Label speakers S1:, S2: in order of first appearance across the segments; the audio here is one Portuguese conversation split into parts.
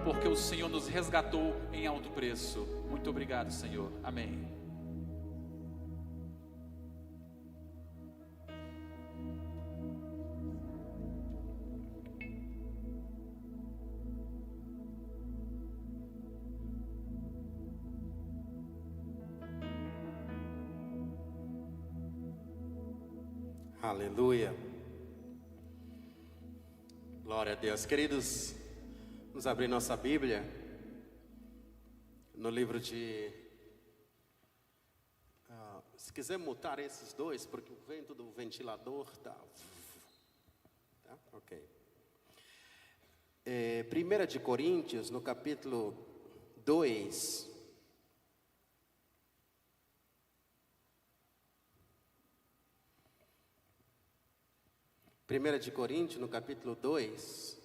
S1: porque o Senhor nos resgatou em alto preço. Muito obrigado, Senhor. Amém.
S2: Aleluia. Glória a Deus. Queridos, vamos abrir nossa Bíblia no livro de... se quiser mutar esses dois, porque o vento do ventilador tá ok. 1 de Coríntios, no capítulo 2. 1 de Coríntios, no capítulo 2.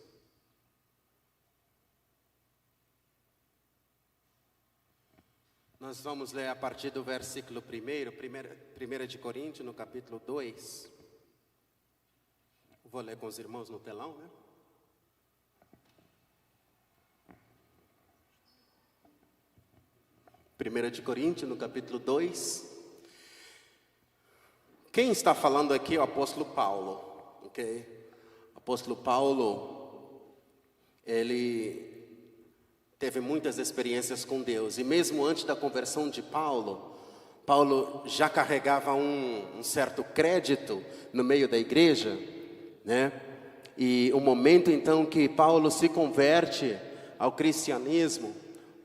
S2: Nós vamos ler a partir do versículo 1 de Coríntios, no capítulo 2. Vou ler com os irmãos no telão, né? Primeira de Coríntios, no capítulo 2. Quem está falando aqui é o apóstolo Paulo. Okay. O apóstolo Paulo, ele teve muitas experiências com Deus. E mesmo antes da conversão de Paulo, Paulo já carregava um certo crédito no meio da igreja, né? E o momento então que Paulo se converte ao cristianismo,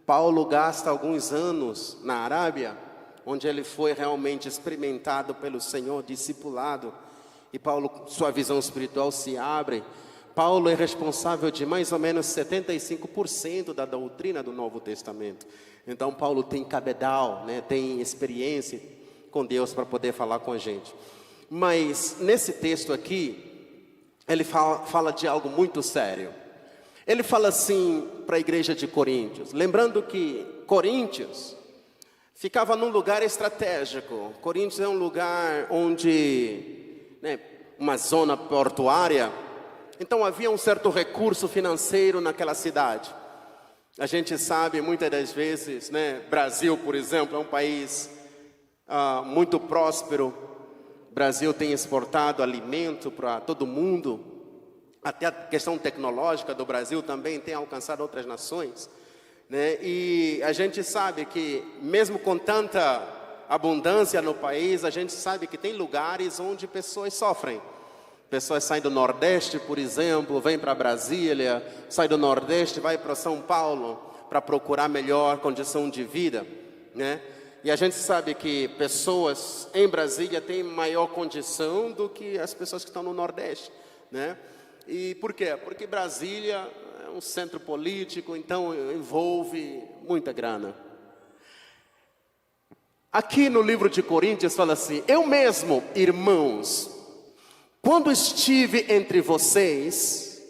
S2: Paulo gasta alguns anos na Arábia, onde ele foi realmente experimentado pelo Senhor, discipulado. E Paulo, sua visão espiritual se abre. Paulo é responsável de mais ou menos 75% da doutrina do Novo Testamento. Então Paulo tem cabedal, né? Tem experiência com Deus para poder falar com a gente. Mas nesse texto aqui, ele fala de algo muito sério. Ele fala assim para a igreja de Coríntios, lembrando que Coríntios ficava num lugar estratégico. Coríntios é um lugar onde... uma zona portuária, então havia um certo recurso financeiro naquela cidade. A gente sabe muitas das vezes, Brasil, por exemplo, é um país muito próspero. O Brasil tem exportado alimento para todo mundo. Até a questão tecnológica do Brasil também tem alcançado outras nações, E a gente sabe que mesmo com tanta abundância no país, a gente sabe que tem lugares onde pessoas sofrem. Pessoas saem do Nordeste, por exemplo, vêm para Brasília, saem do Nordeste, vai para São Paulo para procurar melhor condição de vida, E a gente sabe que pessoas em Brasília têm maior condição do que as pessoas que estão no Nordeste, E por quê? Porque Brasília é um centro político, então envolve muita grana. Aqui no livro de Coríntios fala assim: eu mesmo, irmãos, quando estive entre vocês,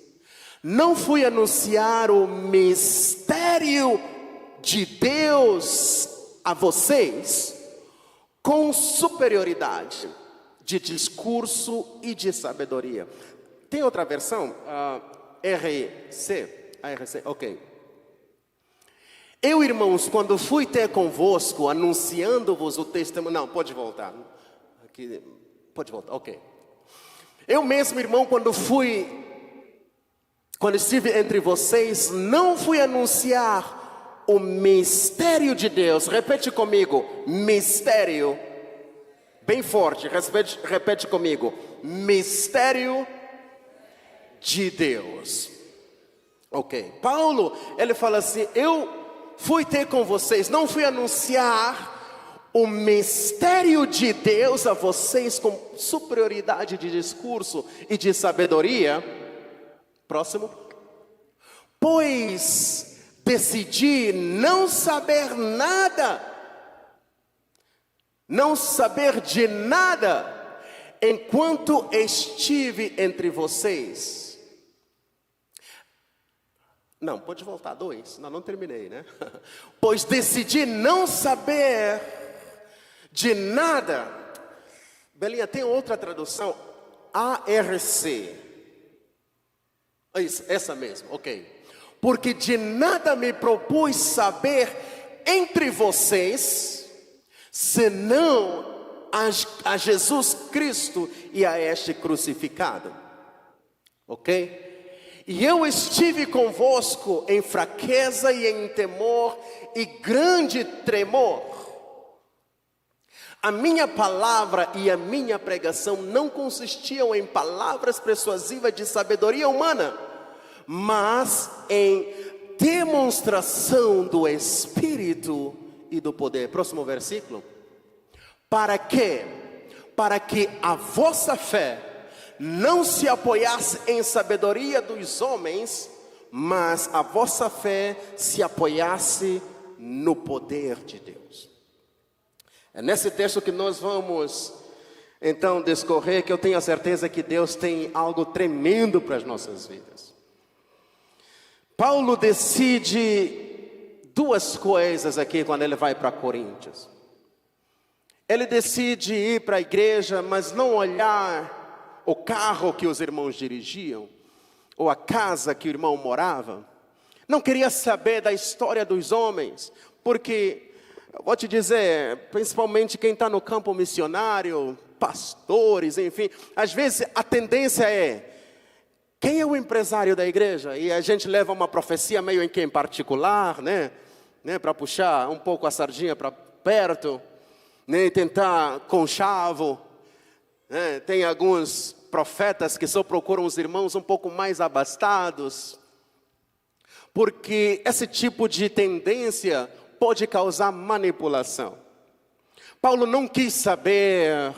S2: não fui anunciar o mistério de Deus a vocês com superioridade de discurso e de sabedoria. Tem outra versão? RC, ok. Eu, irmãos, quando fui ter convosco, anunciando-vos o testemunho... Não, pode voltar. Aqui, pode voltar, ok. Eu mesmo, irmão, quando estive entre vocês, não fui anunciar o mistério de Deus. Repete comigo, mistério. Bem forte, repete comigo. Mistério de Deus. Ok. Paulo, ele fala assim, eu fui ter com vocês, não fui anunciar o mistério de Deus a vocês com superioridade de discurso e de sabedoria. Próximo. Pois decidi não saber de nada, enquanto estive entre vocês. Não, pode voltar 2. Não terminei, Pois decidi não saber de nada. Belinha, tem outra tradução? ARC. Isso, essa mesmo, ok. porque de nada me propus saber entre vocês, senão a Jesus Cristo e a este crucificado. Ok? E eu estive convosco em fraqueza e em temor e grande tremor. A minha palavra e a minha pregação não consistiam em palavras persuasivas de sabedoria humana, mas em demonstração do Espírito e do poder. Próximo versículo. Para quê? Para que a vossa fé não se apoiasse em sabedoria dos homens, mas a vossa fé se apoiasse no poder de Deus. É nesse texto que nós vamos então discorrer, que eu tenho a certeza que Deus tem algo tremendo para as nossas vidas. Paulo decide duas coisas aqui quando ele vai para Coríntios. Ele decide ir para a igreja, mas não olhar o carro que os irmãos dirigiam, ou a casa que o irmão morava. Não queria saber da história dos homens, porque, eu vou te dizer, principalmente quem está no campo missionário, pastores, enfim, às vezes a tendência é, quem é o empresário da igreja? E a gente leva uma profecia meio em particular, né? Para puxar um pouco a sardinha para perto, nem tentar conchavo, né? Tem alguns profetas que só procuram os irmãos um pouco mais abastados, porque esse tipo de tendência pode causar manipulação. Paulo não quis saber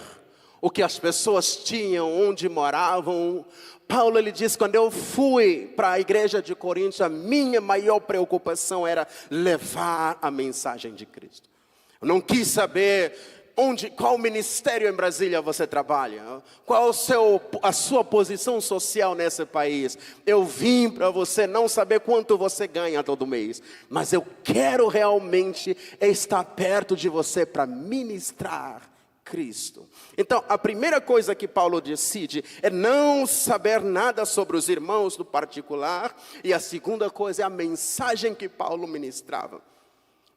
S2: o que as pessoas tinham, onde moravam. Paulo, ele diz, quando eu fui para a igreja de Corinto, a minha maior preocupação era levar a mensagem de Cristo. Eu não quis saber qual ministério em Brasília você trabalha, qual a sua posição social nesse país. Eu vim para você não saber quanto você ganha todo mês, mas eu quero realmente estar perto de você para ministrar Cristo. Então, a primeira coisa que Paulo decide é não saber nada sobre os irmãos no particular, e a segunda coisa é a mensagem que Paulo ministrava.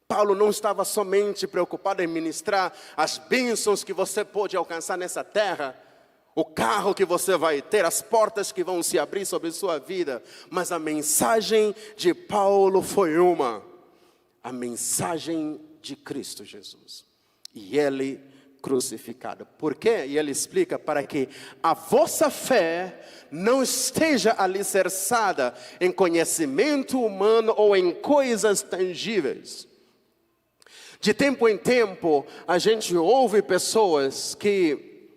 S2: Paulo não estava somente preocupado em ministrar as bênçãos que você pode alcançar nessa terra, o carro que você vai ter, as portas que vão se abrir sobre sua vida, mas a mensagem de Paulo foi a mensagem de Cristo Jesus, e Ele crucificado. Por quê? E ele explica, para que a vossa fé não esteja alicerçada em conhecimento humano ou em coisas tangíveis. De tempo em tempo, a gente ouve pessoas que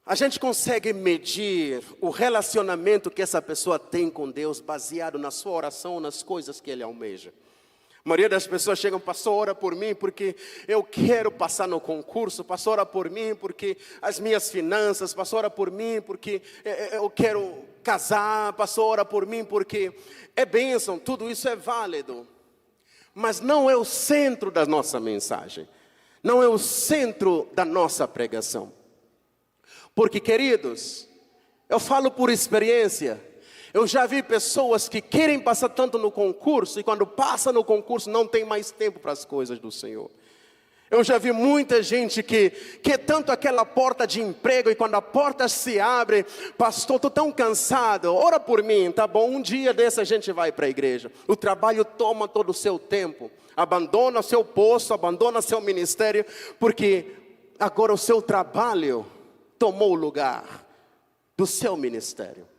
S2: a gente consegue medir o relacionamento que essa pessoa tem com Deus baseado na sua oração, nas coisas que ele almeja. A maioria das pessoas chegam, pastor, ora por mim porque eu quero passar no concurso, pastor, ora por mim porque as minhas finanças, pastor, ora por mim porque eu quero casar, pastor, ora por mim porque é bênção, tudo isso é válido. Mas não é o centro da nossa mensagem, não é o centro da nossa pregação. Porque, queridos, eu falo por experiência, eu já vi pessoas que querem passar tanto no concurso, e quando passa no concurso não tem mais tempo para as coisas do Senhor. Eu já vi muita gente que quer tanto aquela porta de emprego, e quando a porta se abre, pastor, estou tão cansado, ora por mim, tá bom, um dia desse a gente vai para a igreja. O trabalho toma todo o seu tempo, abandona seu posto, abandona seu ministério, porque agora o seu trabalho tomou o lugar do seu ministério.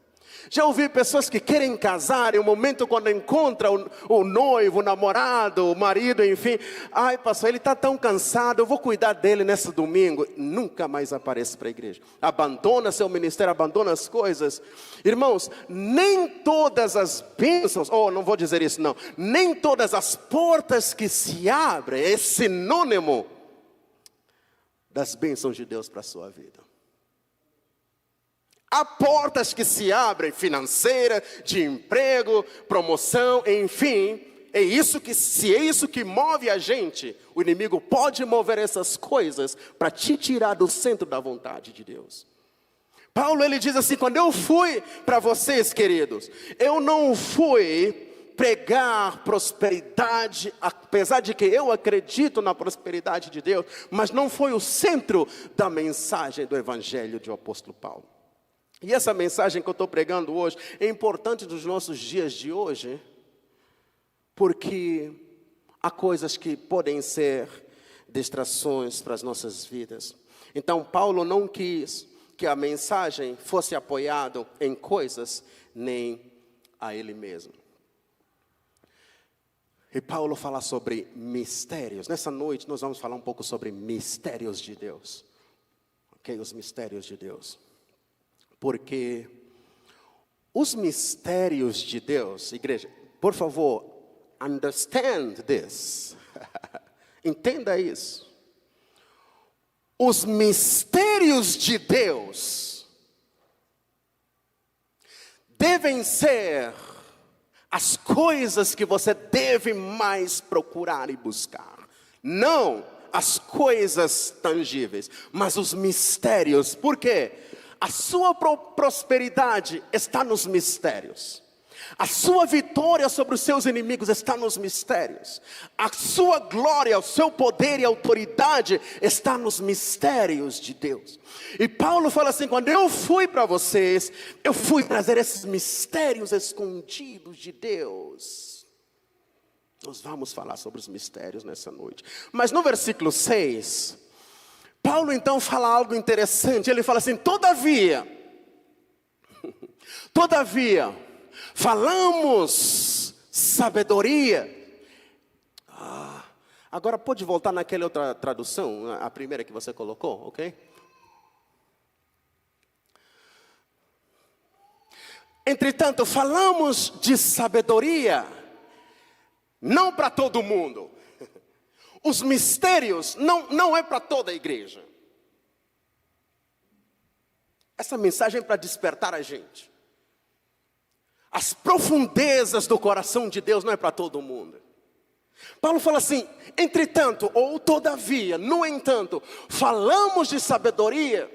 S2: Já ouvi pessoas que querem casar, e o momento quando encontra o noivo, o namorado, o marido, enfim, ai pastor, ele está tão cansado, eu vou cuidar dele nesse domingo, nunca mais aparece para a igreja, abandona seu ministério, abandona as coisas. Irmãos, nem todas as bênçãos, não vou dizer isso não, nem todas as portas que se abrem é sinônimo das bênçãos de Deus para a sua vida. Há portas que se abrem, financeira, de emprego, promoção, enfim. Se é isso que move a gente, o inimigo pode mover essas coisas para te tirar do centro da vontade de Deus. Paulo, ele diz assim, quando eu fui para vocês, queridos, eu não fui pregar prosperidade, apesar de que eu acredito na prosperidade de Deus, mas não foi o centro da mensagem do Evangelho do apóstolo Paulo. E essa mensagem que eu estou pregando hoje é importante nos nossos dias de hoje, porque há coisas que podem ser distrações para as nossas vidas. Então, Paulo não quis que a mensagem fosse apoiada em coisas, nem a ele mesmo. E Paulo fala sobre mistérios. Nessa noite nós vamos falar um pouco sobre mistérios de Deus. Ok? Os mistérios de Deus. Porque os mistérios de Deus, igreja, por favor, understand this. Entenda isso. Os mistérios de Deus devem ser as coisas que você deve mais procurar e buscar. Não as coisas tangíveis, mas os mistérios. Por quê? A sua prosperidade está nos mistérios. A sua vitória sobre os seus inimigos está nos mistérios. A sua glória, o seu poder e autoridade está nos mistérios de Deus. E Paulo fala assim, quando eu fui para vocês, eu fui trazer esses mistérios escondidos de Deus. Nós vamos falar sobre os mistérios nessa noite. Mas no versículo 6, Paulo então fala algo interessante. Ele fala assim, todavia, falamos sabedoria. Agora pode voltar naquela outra tradução, a primeira que você colocou, ok? Entretanto, falamos de sabedoria, não para todo mundo. Os mistérios não é para toda a igreja. Essa mensagem é para despertar a gente. As profundezas do coração de Deus não é para todo mundo. Paulo fala assim, entretanto, ou todavia, no entanto, falamos de sabedoria.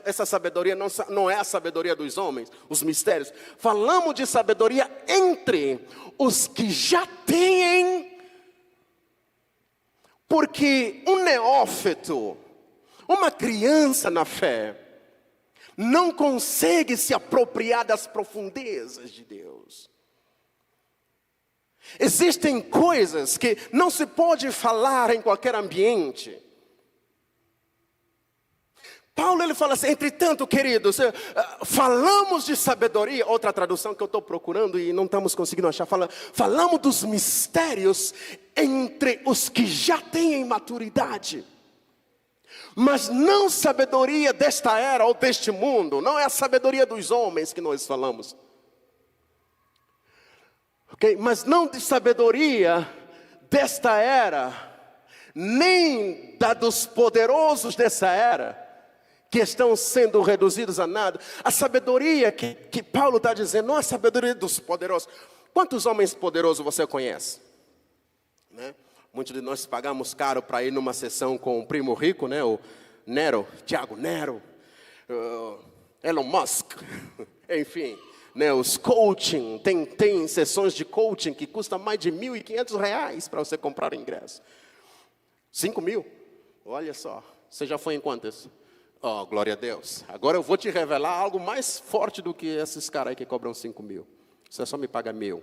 S2: Essa sabedoria não é a sabedoria dos homens, os mistérios. Falamos de sabedoria entre os que já têm. Porque um neófito, uma criança na fé, não consegue se apropriar das profundezas de Deus. Existem coisas que não se pode falar em qualquer ambiente. Paulo ele fala assim, entretanto, queridos, falamos de sabedoria, outra tradução que eu estou procurando e não estamos conseguindo achar, falamos dos mistérios entre os que já têm maturidade. Mas não sabedoria desta era ou deste mundo. Não é a sabedoria dos homens que nós falamos. Ok? Mas não de sabedoria desta era. Nem da dos poderosos dessa era. Que estão sendo reduzidos a nada. A sabedoria que Paulo está dizendo. Não é a sabedoria dos poderosos. Quantos homens poderosos você conhece? Né? Muitos de nós pagamos caro para ir numa sessão com o primo rico, né? O Nero, Tiago Nero, Elon Musk, enfim, né? Os coaching, tem sessões de coaching que custam mais de R$1.500 para você comprar o ingresso. 5 mil, olha só, você já foi em quantas? Oh, glória a Deus. Agora eu vou te revelar algo mais forte do que esses caras aí que cobram 5 mil. Você só me paga 1.000.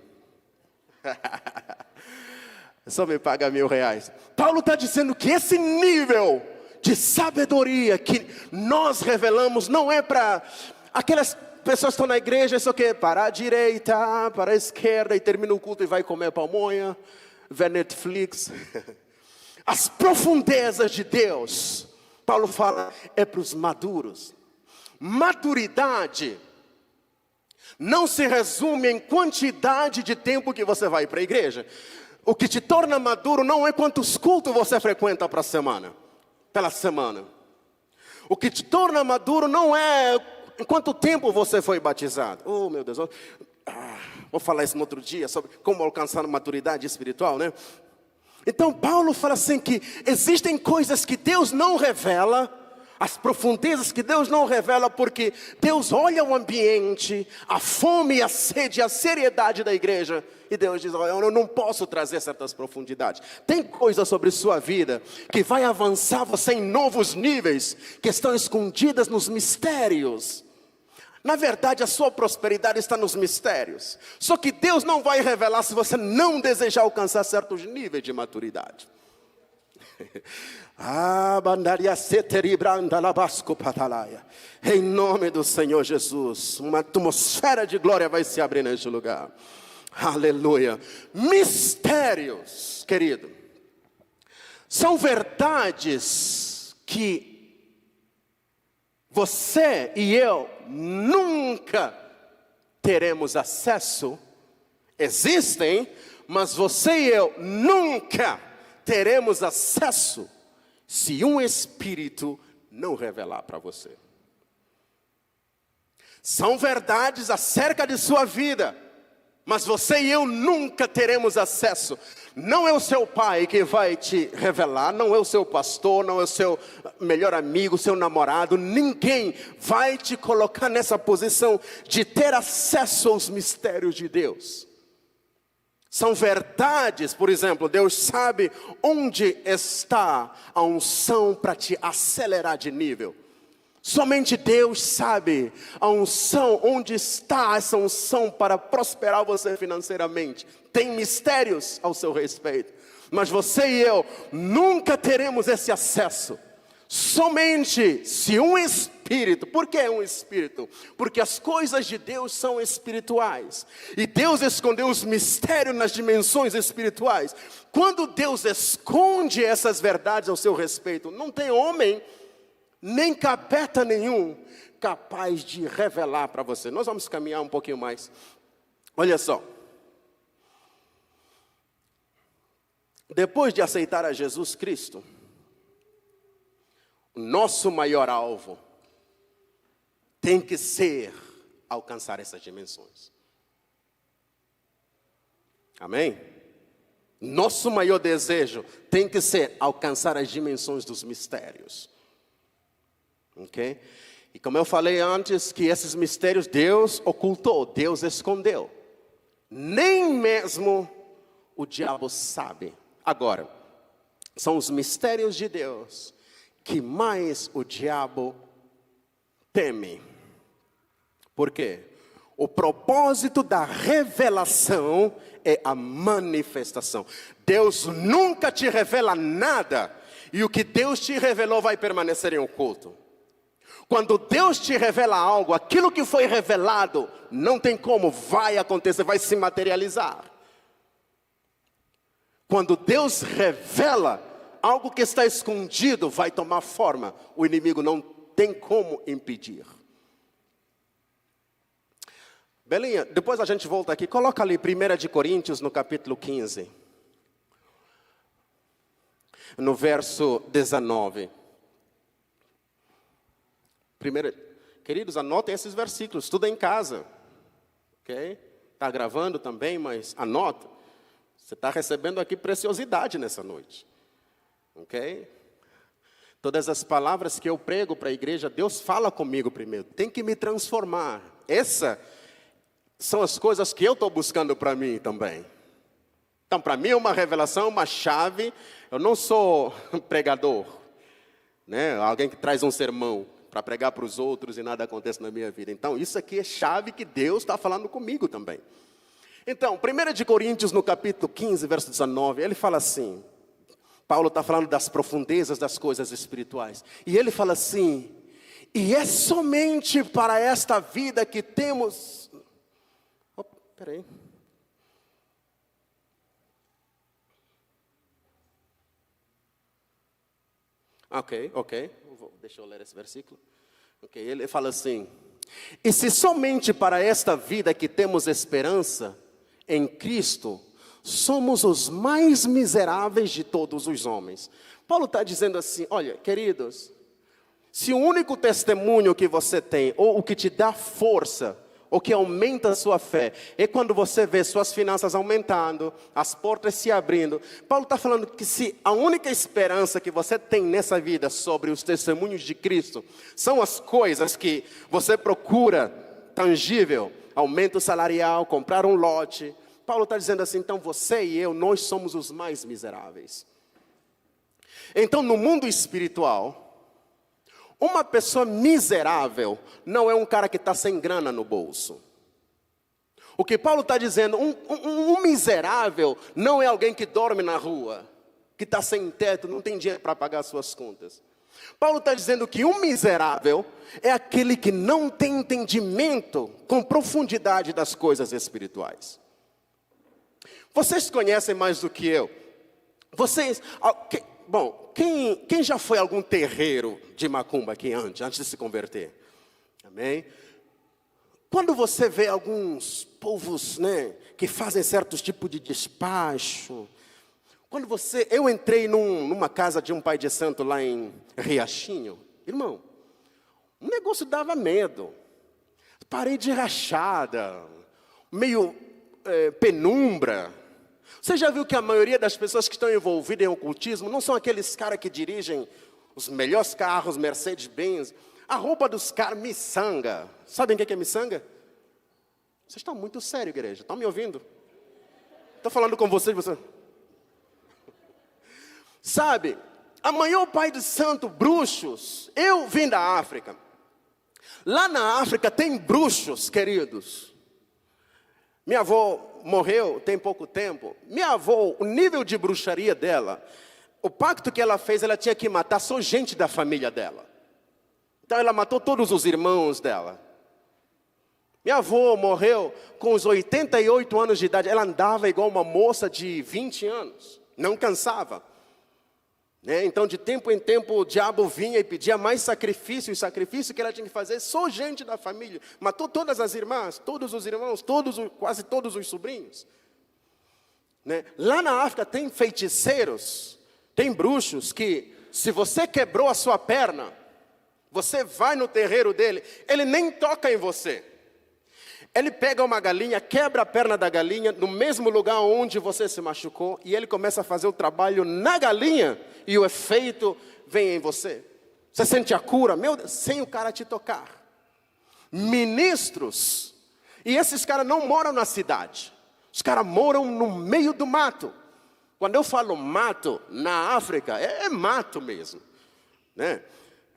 S2: Só me paga R$1.000. Paulo está dizendo que esse nível de sabedoria que nós revelamos não é para aquelas pessoas que estão na igreja, só que para a direita, para a esquerda e termina o culto e vai comer pamonha, ver Netflix. As profundezas de Deus, Paulo fala, é para os maduros. Maturidade não se resume em quantidade de tempo que você vai para a igreja. O que te torna maduro não é quantos cultos você frequenta pela semana. O que te torna maduro não é em quanto tempo você foi batizado. Oh, meu Deus. Vou falar isso no outro dia, sobre como alcançar a maturidade espiritual, né? Então, Paulo fala assim que existem coisas que Deus não revela as profundezas que Deus não revela, porque Deus olha o ambiente, a fome e a sede, a seriedade da igreja, e Deus diz: olha, eu não posso trazer certas profundidades. Tem coisas sobre sua vida que vai avançar você em novos níveis, que estão escondidas nos mistérios. Na verdade, a sua prosperidade está nos mistérios. Só que Deus não vai revelar se você não desejar alcançar certos níveis de maturidade. Em nome do Senhor Jesus, uma atmosfera de glória vai se abrir neste lugar. Aleluia. Mistérios, querido, são verdades que você e eu nunca teremos acesso. Existem, mas você e eu nunca teremos acesso se um espírito não revelar para você. São verdades acerca de sua vida, mas você e eu nunca teremos acesso. Não é o seu pai que vai te revelar, não é o seu pastor, não é o seu melhor amigo, seu namorado. Ninguém vai te colocar nessa posição de ter acesso aos mistérios de Deus. São verdades, por exemplo, Deus sabe onde está a unção para te acelerar de nível. Somente Deus sabe a unção, onde está essa unção para prosperar você financeiramente. Tem mistérios ao seu respeito, mas você e eu nunca teremos esse acesso. Somente se um espírito. Por que um espírito? Porque as coisas de Deus são espirituais, e Deus escondeu os mistérios nas dimensões espirituais. Quando Deus esconde essas verdades ao seu respeito, não tem homem, nem capeta nenhum, capaz de revelar para você. Nós vamos caminhar um pouquinho mais. Olha só. Depois de aceitar a Jesus Cristo, o nosso maior alvo tem que ser alcançar essas dimensões. Amém? Nosso maior desejo tem que ser alcançar as dimensões dos mistérios. Ok? E como eu falei antes, que esses mistérios Deus ocultou, Deus escondeu. Nem mesmo o diabo sabe. Agora, são os mistérios de Deus que mais o diabo teme. Por quê? O propósito da revelação é a manifestação. Deus nunca te revela nada, e o que Deus te revelou vai permanecer em oculto. Quando Deus te revela algo, aquilo que foi revelado, não tem como, vai acontecer, vai se materializar. Quando Deus revela algo que está escondido, vai tomar forma. O inimigo não tem como impedir. Belinha, depois a gente volta aqui. Coloca ali 1 de Coríntios no capítulo 15. No verso 19. Queridos, anotem esses versículos, tudo em casa. Ok? Está gravando também, mas anota. Você está recebendo aqui preciosidade nessa noite. Ok? Todas as palavras que eu prego para a igreja, Deus fala comigo primeiro. Tem que me transformar. Essas são as coisas que eu estou buscando para mim também. Então, para mim é uma revelação, uma chave. Eu não sou pregador, né? Alguém que traz um sermão para pregar para os outros e nada acontece na minha vida. Então, isso aqui é chave que Deus está falando comigo também. Então, 1 de Coríntios, no capítulo 15, verso 19, ele fala assim. Paulo está falando das profundezas das coisas espirituais. E ele fala assim: e é somente para esta vida que temos... Peraí. Ok. Deixa eu ler esse versículo. Ok, ele fala assim: e se somente para esta vida que temos esperança em Cristo, somos os mais miseráveis de todos os homens. Paulo está dizendo assim: olha, queridos, se o único testemunho que você tem, ou o que te dá força, o que aumenta a sua fé, é quando você vê suas finanças aumentando, as portas se abrindo. Paulo está falando que se a única esperança que você tem nessa vida sobre os testemunhos de Cristo, são as coisas que você procura, tangível, aumento salarial, comprar um lote. Paulo está dizendo assim, então você e eu, nós somos os mais miseráveis. Então no mundo espiritual, uma pessoa miserável não é um cara que está sem grana no bolso. O que Paulo está dizendo, um miserável não é alguém que dorme na rua, que está sem teto, não tem dinheiro para pagar suas contas. Paulo está dizendo que um miserável é aquele que não tem entendimento com profundidade das coisas espirituais. Vocês conhecem mais do que eu. Quem já foi a algum terreiro de macumba aqui antes de se converter? Amém? Quando você vê alguns povos, que fazem certos tipos de despacho. Eu entrei numa casa de um pai de santo lá em Riachinho. Irmão, o negócio dava medo. Parede rachada, meio penumbra. Você já viu que a maioria das pessoas que estão envolvidas em ocultismo não são aqueles caras que dirigem os melhores carros, Mercedes-Benz. A roupa dos caras, miçanga. Sabem o que é miçanga? Vocês estão muito sérios, igreja. Estão me ouvindo? Estou falando com vocês. Sabe, a maior pai de santo, bruxos. Eu vim da África. Lá na África tem bruxos, queridos. Minha avó morreu tem pouco tempo. Minha avó, o nível de bruxaria dela, o pacto que ela fez, ela tinha que matar só gente da família dela. Então ela matou todos os irmãos dela. Minha avó morreu com os 88 anos de idade. Ela andava igual uma moça de 20 anos. Não cansava. Então de tempo em tempo o diabo vinha e pedia mais sacrifício. E o sacrifício que ela tinha que fazer, só gente da família. Matou todas as irmãs, todos os irmãos, quase todos os sobrinhos. Lá na África tem feiticeiros, tem bruxos que, se você quebrou a sua perna, você vai no terreiro dele, ele nem toca em você. Ele pega uma galinha, quebra a perna da galinha, no mesmo lugar onde você se machucou, e ele começa a fazer o trabalho na galinha, e o efeito vem em você. Você sente a cura, meu Deus, sem o cara te tocar. Ministros, e esses caras não moram na cidade, os caras moram no meio do mato. Quando eu falo mato, na África, é mato mesmo.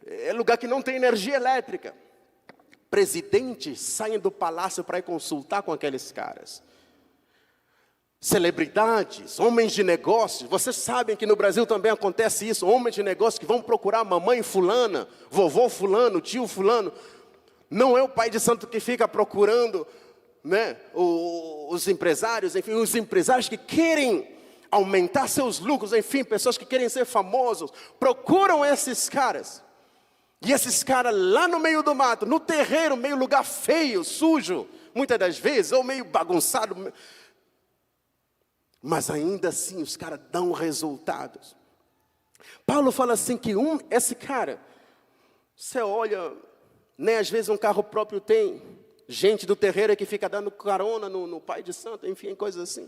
S2: É lugar que não tem energia elétrica. Presidentes saem do palácio para ir consultar com aqueles caras. Celebridades, homens de negócios. Vocês sabem que no Brasil também acontece isso. Homens de negócios que vão procurar mamãe fulana, vovô fulano, tio fulano. Não é o pai de santo que fica procurando os empresários. Enfim, os empresários que querem aumentar seus lucros. Enfim, pessoas que querem ser famosos. Procuram esses caras. E esses caras lá no meio do mato, no terreiro, meio lugar feio, sujo, muitas das vezes, ou meio bagunçado. Mas ainda assim os caras dão resultados. Paulo fala assim que esse cara, você olha, nem às vezes um carro próprio tem. Gente do terreiro é que fica dando carona no pai de santo, enfim, coisas assim.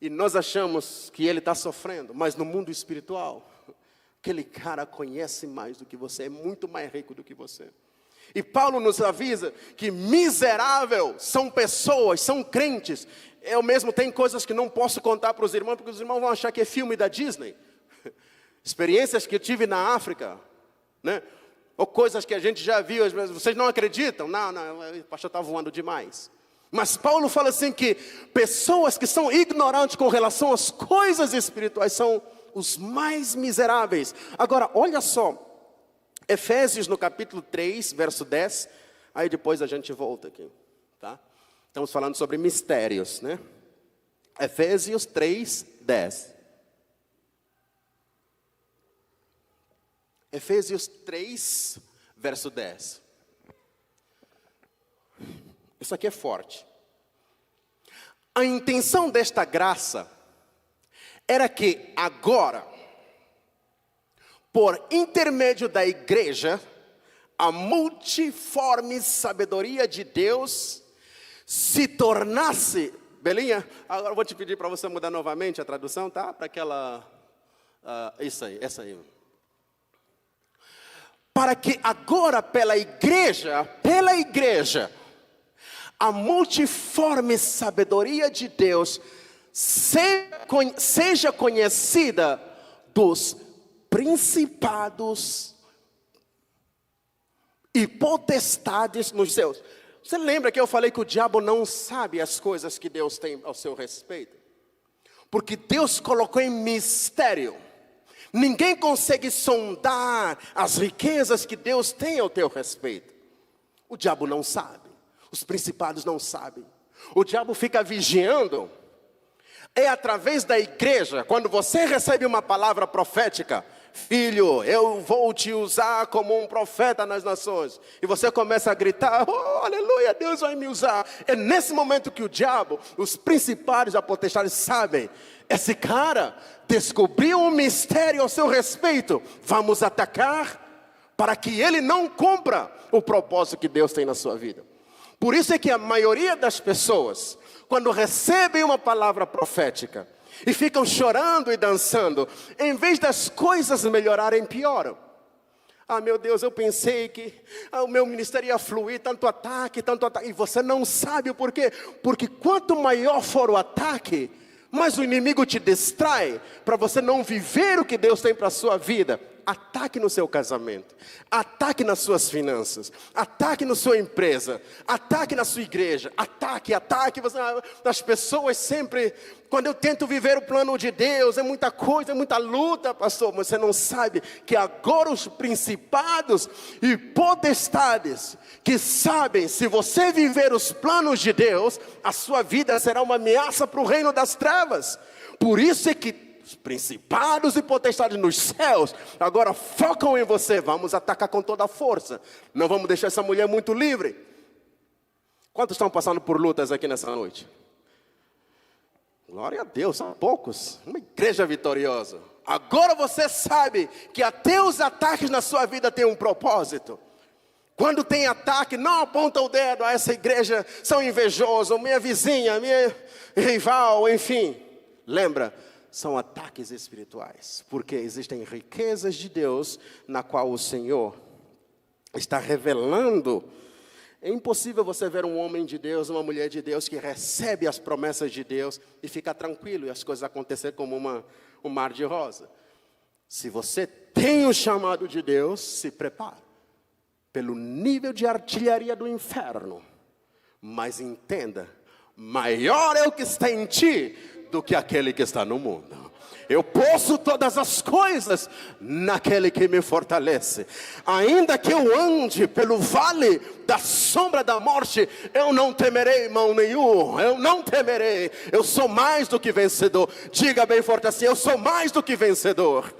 S2: E nós achamos que ele está sofrendo, mas no mundo espiritual, aquele cara conhece mais do que você, é muito mais rico do que você. E Paulo nos avisa que miserável são pessoas, são crentes. Eu mesmo tenho coisas que não posso contar para os irmãos, porque os irmãos vão achar que é filme da Disney. Experiências que eu tive na África, ou coisas que a gente já viu, às vezes, vocês não acreditam? Não, o pastor está voando demais. Mas Paulo fala assim que pessoas que são ignorantes com relação às coisas espirituais são os mais miseráveis. Agora, olha só, Efésios no capítulo 3, verso 10, aí depois a gente volta aqui, tá? Estamos falando sobre mistérios, Efésios 3, 10. Efésios 3, verso 10. Isso aqui é forte. A intenção desta graça era que agora, por intermédio da igreja, a multiforme sabedoria de Deus se tornasse... Belinha, agora eu vou te pedir para você mudar novamente a tradução, tá? Para aquela... isso aí, essa aí. Para que agora pela igreja, a multiforme sabedoria de Deus seja conhecida dos principados e potestades nos céus. Você lembra que eu falei que o diabo não sabe as coisas que Deus tem ao seu respeito? Porque Deus colocou em mistério. Ninguém consegue sondar as riquezas que Deus tem ao teu respeito. O diabo não sabe. Os principados não sabem. O diabo fica vigiando. É através da igreja, quando você recebe uma palavra profética, filho, eu vou te usar como um profeta nas nações. E você começa a gritar, oh, aleluia, Deus vai me usar. É nesse momento que o diabo, os principados da potestade sabem. Esse cara descobriu um mistério ao seu respeito. Vamos atacar para que ele não cumpra o propósito que Deus tem na sua vida. Por isso é que a maioria das pessoas, quando recebem uma palavra profética e ficam chorando e dançando, em vez das coisas melhorarem, pioram. Ah, meu Deus, eu pensei que o meu ministério ia fluir, tanto ataque. E você não sabe o porquê. Porque quanto maior for o ataque, mais o inimigo te distrai para você não viver o que Deus tem para a sua vida. Ataque no seu casamento, ataque nas suas finanças, ataque na sua empresa, ataque na sua igreja, ataque. As pessoas sempre, quando eu tento viver o plano de Deus, é muita coisa, é muita luta, pastor. Mas você não sabe que agora os principados e potestades que sabem, se você viver os planos de Deus, a sua vida será uma ameaça para o reino das trevas. Por isso é que os principados e potestades nos céus agora focam em você. Vamos atacar com toda a força. Não vamos deixar essa mulher muito livre. Quantos estão passando por lutas aqui nessa noite? Glória a Deus, são poucos. Uma igreja vitoriosa. Agora você sabe que até os ataques na sua vida têm um propósito. Quando tem ataque, não aponta o dedo a essa igreja, são invejosos, minha vizinha, minha rival, enfim. Lembra? São ataques espirituais, porque existem riquezas de Deus, na qual o Senhor está revelando. É impossível você ver um homem de Deus, uma mulher de Deus, que recebe as promessas de Deus e fica tranquilo, e as coisas acontecerem como um mar de rosa. Se você tem o chamado de Deus, se prepare, pelo nível de artilharia do inferno. Mas entenda, maior é o que está em ti, do que aquele que está no mundo. Eu posso todas as coisas naquele que me fortalece. Ainda que eu ande pelo vale da sombra da morte, eu não temerei mal nenhum. Eu não temerei. Eu sou mais do que vencedor. Diga bem forte assim: eu sou mais do que vencedor.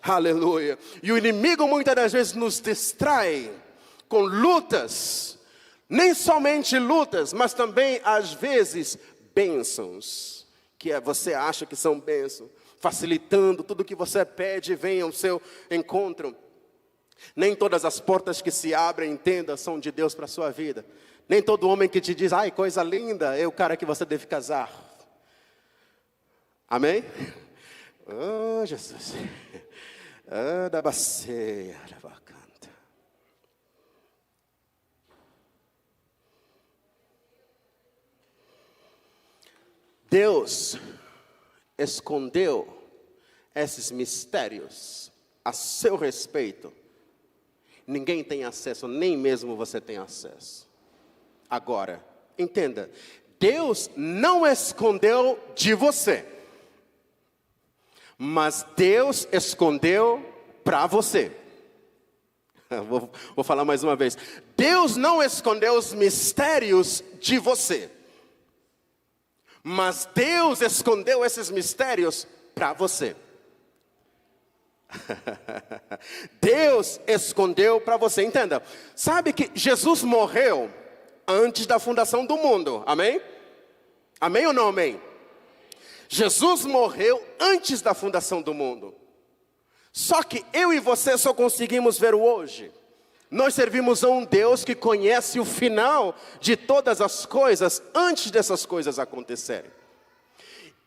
S2: Aleluia. E o inimigo muitas das vezes nos distrai com lutas. Nem somente lutas, mas também às vezes bênçãos, que você acha que são bênçãos, facilitando tudo que você pede, vem ao seu encontro. Nem todas as portas que se abrem, entenda, são de Deus para a sua vida. Nem todo homem que te diz, ai, coisa linda, é o cara que você deve casar. Amém? Oh, Jesus. Da bacia, da vaca. Deus escondeu esses mistérios a seu respeito. Ninguém tem acesso, nem mesmo você tem acesso. Agora, entenda, Deus não escondeu de você, mas Deus escondeu para você. Vou falar mais uma vez. Deus não escondeu os mistérios de você, mas Deus escondeu esses mistérios para você. Deus escondeu para você. Entenda, sabe que Jesus morreu antes da fundação do mundo. Amém? Amém ou não amém? Jesus morreu antes da fundação do mundo. Só que eu e você só conseguimos ver o hoje. Nós servimos a um Deus que conhece o final de todas as coisas antes dessas coisas acontecerem.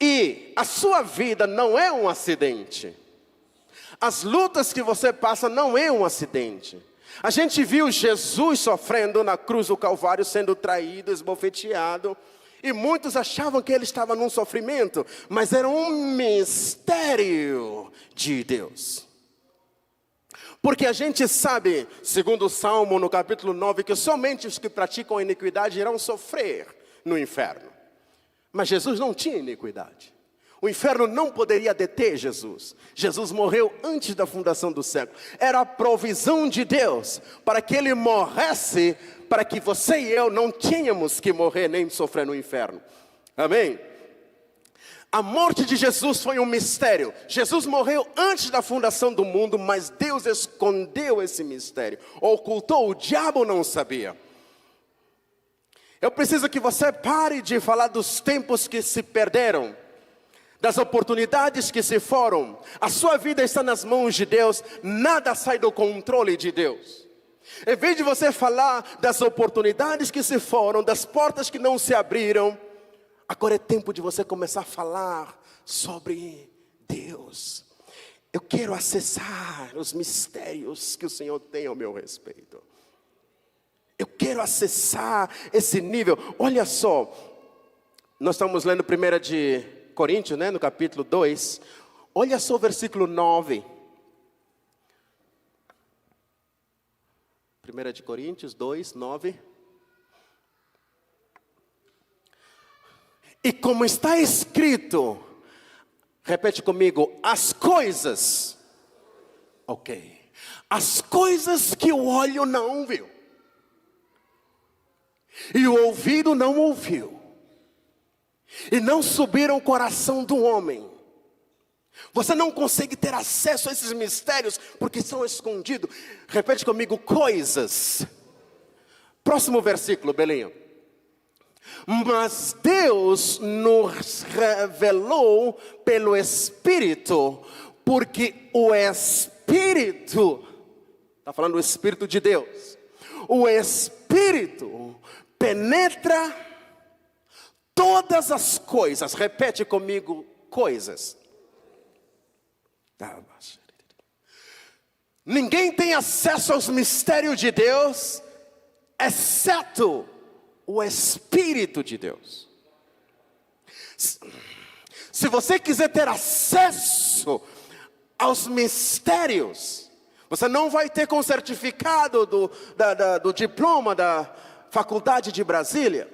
S2: E a sua vida não é um acidente. As lutas que você passa não é um acidente. A gente viu Jesus sofrendo na cruz do Calvário, sendo traído, esbofeteado. E muitos achavam que ele estava num sofrimento, mas era um mistério de Deus. Porque a gente sabe, segundo o Salmo no capítulo 9, que somente os que praticam a iniquidade irão sofrer no inferno. Mas Jesus não tinha iniquidade. O inferno não poderia deter Jesus. Jesus morreu antes da fundação do século. Era a provisão de Deus para que ele morresse, para que você e eu não tínhamos que morrer nem sofrer no inferno. Amém? A morte de Jesus foi um mistério. Jesus morreu antes da fundação do mundo, mas Deus escondeu esse mistério, ocultou, o diabo não sabia. Eu preciso que você pare de falar dos tempos que se perderam, das oportunidades que se foram. A sua vida está nas mãos de Deus, nada sai do controle de Deus. Em vez de você falar das oportunidades que se foram, das portas que não se abriram, agora é tempo de você começar a falar sobre Deus. Eu quero acessar os mistérios que o Senhor tem ao meu respeito. Eu quero acessar esse nível. Olha só, nós estamos lendo 1 de Coríntios, no capítulo 2. Olha só o versículo 9. 1 de Coríntios 2, 9. E como está escrito, repete comigo, as coisas, as coisas que o olho não viu, e o ouvido não ouviu, e não subiram o coração do homem. Você não consegue ter acesso a esses mistérios, porque são escondidos. Repete comigo, coisas. Próximo versículo, Belinho. Mas Deus nos revelou pelo Espírito, porque o Espírito, está falando do Espírito de Deus, o Espírito penetra todas as coisas. Repete comigo, coisas. Ninguém tem acesso aos mistérios de Deus, exceto o Espírito de Deus. Se você quiser ter acesso aos mistérios, você não vai ter com o certificado do diploma da Faculdade de Brasília.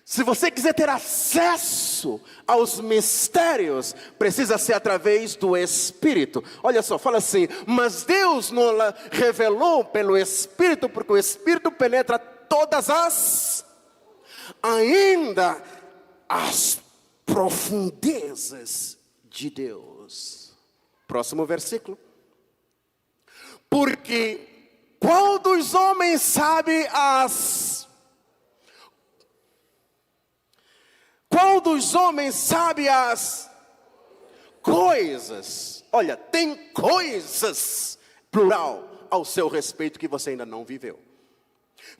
S2: Se você quiser ter acesso aos mistérios, precisa ser através do Espírito. Olha só, fala assim, mas Deus nos revelou pelo Espírito, porque o Espírito penetra todas ainda as profundezas de Deus. Próximo versículo. Porque qual dos homens sabe as coisas? Olha, tem coisas, plural, ao seu respeito que você ainda não viveu.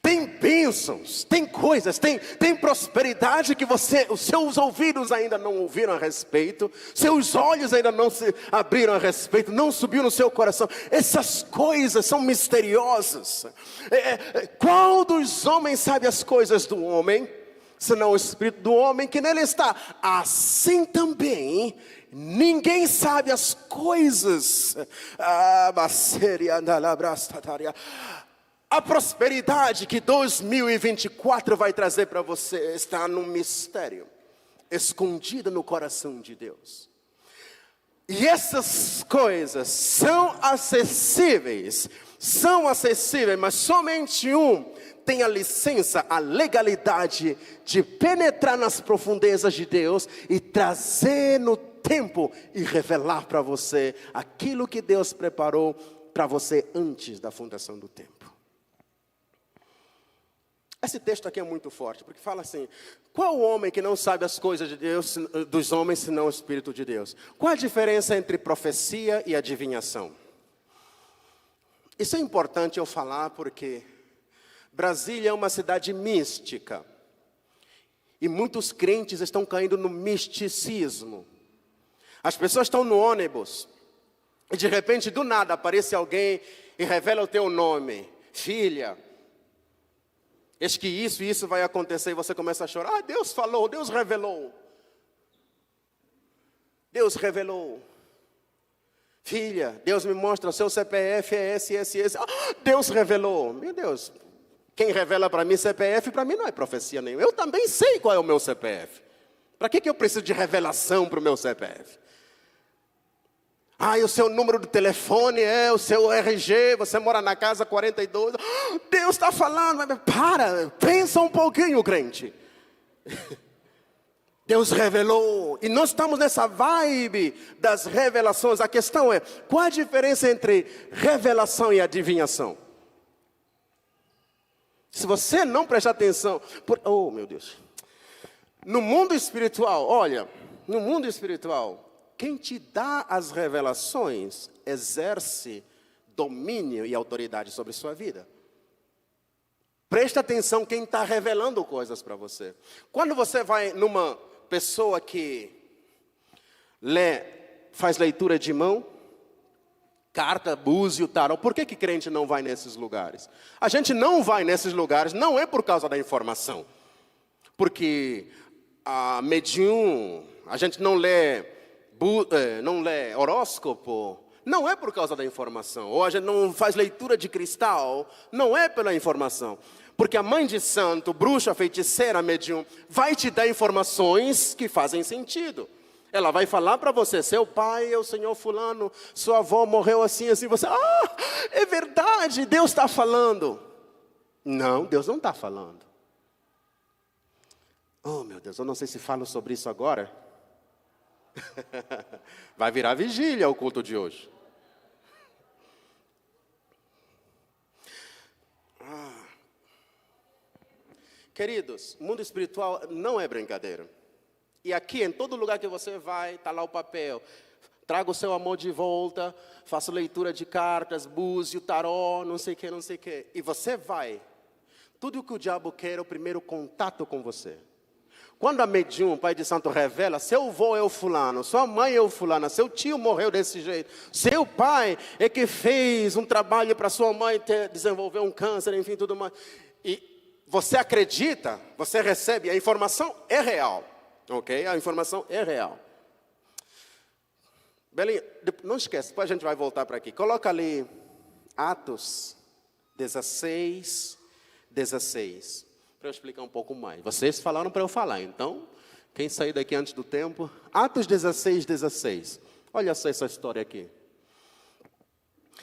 S2: Tem bênçãos, tem coisas, tem prosperidade que os seus ouvidos ainda não ouviram a respeito, seus olhos ainda não se abriram a respeito, não subiu no seu coração. Essas coisas são misteriosas. Qual dos homens sabe as coisas do homem, senão o Espírito do homem que nele está? Assim também ninguém sabe as coisas. A prosperidade que 2024 vai trazer para você está num mistério, escondida no coração de Deus. E essas coisas são acessíveis, mas somente um tem a licença, a legalidade de penetrar nas profundezas de Deus e trazer no tempo e revelar para você aquilo que Deus preparou para você antes da fundação do tempo. Esse texto aqui é muito forte, porque fala assim, Qual o homem que não sabe as coisas de Deus, dos homens, senão o Espírito de Deus? Qual a diferença entre profecia e adivinhação? Isso é importante eu falar porque Brasília é uma cidade mística. E muitos crentes estão caindo no misticismo. As pessoas estão no ônibus e de repente, do nada, aparece alguém e revela o teu nome. Filha, eis que isso e isso vai acontecer, e você começa a chorar. Deus falou, Deus revelou. Deus revelou. Filha, Deus me mostra, o seu CPF é esse. Deus revelou. Meu Deus, quem revela para mim CPF, para mim não é profecia nenhuma. Eu também sei qual é o meu CPF. Para que eu preciso de revelação para o meu CPF? E o seu número de telefone é o seu RG, você mora na casa 42. Deus está falando, mas pensa um pouquinho, crente. Deus revelou, e nós estamos nessa vibe das revelações. A questão é, qual a diferença entre revelação e adivinhação? Se você não prestar atenção, oh meu Deus. No mundo espiritual, olha, no mundo espiritual, quem te dá as revelações exerce domínio e autoridade sobre sua vida. Presta atenção quem está revelando coisas para você. Quando você vai numa pessoa que faz leitura de mão, carta, búzio, tarô, por que crente não vai nesses lugares? A gente não vai nesses lugares, não é por causa da informação. Porque a medium, a gente não lê horóscopo, não é por causa da informação. Ou a gente não faz leitura de cristal, não é pela informação. Porque a mãe de santo, bruxa, feiticeira, medium, vai te dar informações que fazem sentido. Ela vai falar para você, seu pai é o senhor fulano, sua avó morreu assim, você, é verdade, Deus está falando. Não, Deus não está falando. Oh meu Deus, eu não sei se falo sobre isso agora. Vai virar vigília o culto de hoje. Queridos, o mundo espiritual não é brincadeira. E aqui, em todo lugar que você vai, está lá o papel. Traga o seu amor de volta, faça leitura de cartas, búzio, tarô, não sei o que. E você vai. Tudo o que o diabo quer é o primeiro contato com você. Quando a medium, o pai de santo, revela, seu avô é o fulano, sua mãe é o fulano, seu tio morreu desse jeito, seu pai é que fez um trabalho para sua mãe desenvolver um câncer, enfim, tudo mais. E você acredita, você recebe, a informação é real, ok? A informação é real. Belinha, não esquece, depois a gente vai voltar para aqui. Coloca ali Atos 16. Para eu explicar um pouco mais. Vocês falaram para eu falar, então, quem sair daqui antes do tempo, Atos 16. Olha só essa história aqui.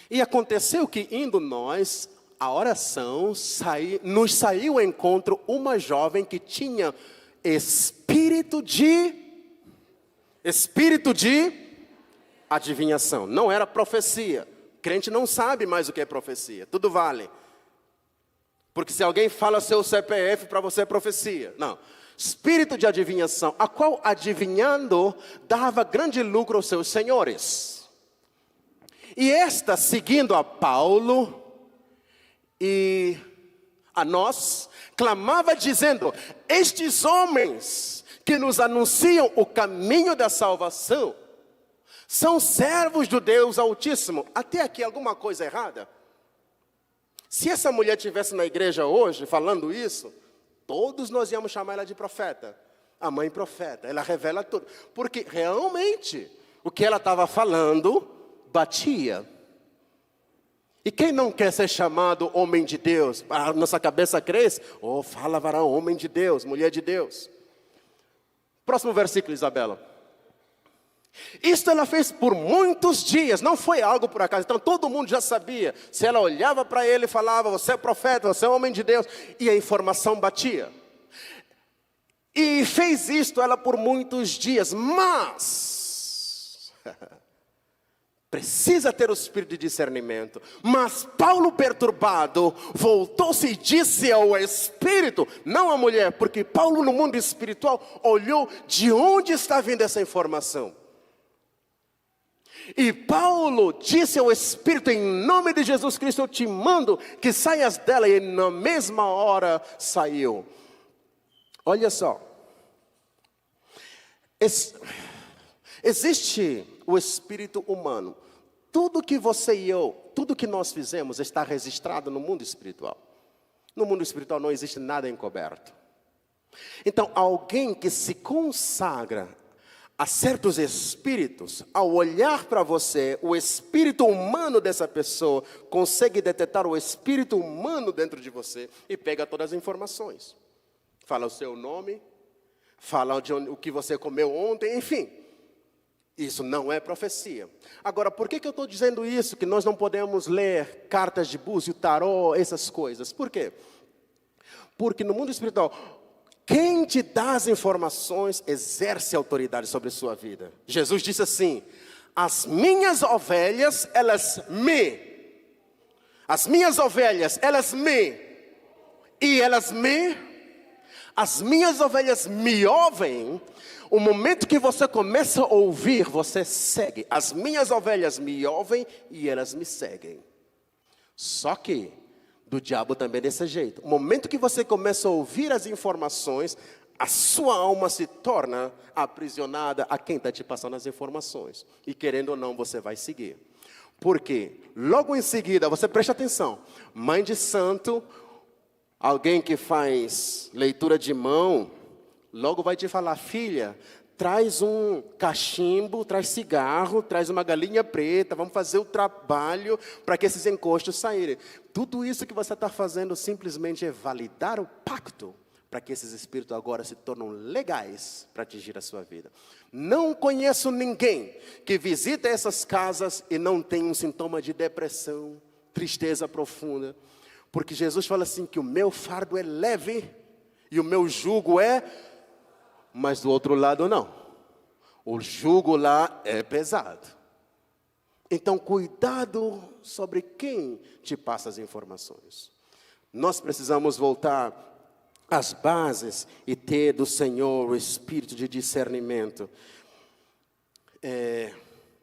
S2: E aconteceu que, indo nós, a oração, nos saiu ao encontro uma jovem que tinha espírito de adivinhação. Não era profecia. O crente não sabe mais o que é profecia. Tudo vale. Porque se alguém fala seu CPF, para você é profecia. Não. Espírito de adivinhação, a qual adivinhando dava grande lucro aos seus senhores. E esta, seguindo a Paulo e a nós, clamava dizendo, estes homens que nos anunciam o caminho da salvação, são servos do Deus Altíssimo. Até aqui alguma coisa errada? Se essa mulher estivesse na igreja hoje, falando isso, todos nós íamos chamar ela de profeta. A mãe profeta, ela revela tudo. Porque realmente, o que ela estava falando, batia. E quem não quer ser chamado homem de Deus? A nossa cabeça cresce. Fala varão, homem de Deus, mulher de Deus. Próximo versículo, Isabela. Isto ela fez por muitos dias, não foi algo por acaso. Então todo mundo já sabia. Se ela olhava para ele e falava, você é profeta, você é homem de Deus, e a informação batia. E fez isto ela por muitos dias, mas Precisa ter o espírito de discernimento. Mas Paulo, perturbado, voltou-se e disse ao espírito, não à mulher, porque Paulo no mundo espiritual olhou de onde está vindo essa informação. E Paulo disse ao espírito, em nome de Jesus Cristo, eu te mando que saias dela. E na mesma hora saiu. Olha só. Existe o espírito humano. Tudo que você e eu, tudo que nós fizemos está registrado no mundo espiritual. No mundo espiritual não existe nada encoberto. Então, alguém que se consagra a certos espíritos, ao olhar para você, o espírito humano dessa pessoa consegue detectar o espírito humano dentro de você e pega todas as informações. Fala o seu nome, fala o que você comeu ontem, enfim. Isso não é profecia. Agora, por que eu estou dizendo isso? Que nós não podemos ler cartas de búzio, tarô, essas coisas. Por quê? Porque no mundo espiritual, quem te dá as informações exerce autoridade sobre a sua vida. Jesus disse assim, as minhas ovelhas, elas me as minhas ovelhas me ouvem. O momento que você começa a ouvir, você segue. As minhas ovelhas me ouvem e elas me seguem. Só que do diabo também é desse jeito. O momento que você começa a ouvir as informações, a sua alma se torna aprisionada a quem está te passando as informações. E querendo ou não, você vai seguir. Por quê? Logo em seguida, você presta atenção. Mãe de santo, alguém que faz leitura de mão, logo vai te falar, filha, traz um cachimbo, traz cigarro, traz uma galinha preta, vamos fazer o trabalho para que esses encostos saírem. Tudo isso que você está fazendo simplesmente é validar o pacto para que esses espíritos agora se tornem legais para atingir a sua vida. Não conheço ninguém que visita essas casas e não tem um sintoma de depressão, tristeza profunda. Porque Jesus fala assim que o meu fardo é leve e o meu jugo é... Mas do outro lado não. O jugo lá é pesado. Então cuidado sobre quem te passa as informações. Nós precisamos voltar às bases e ter do Senhor o espírito de discernimento.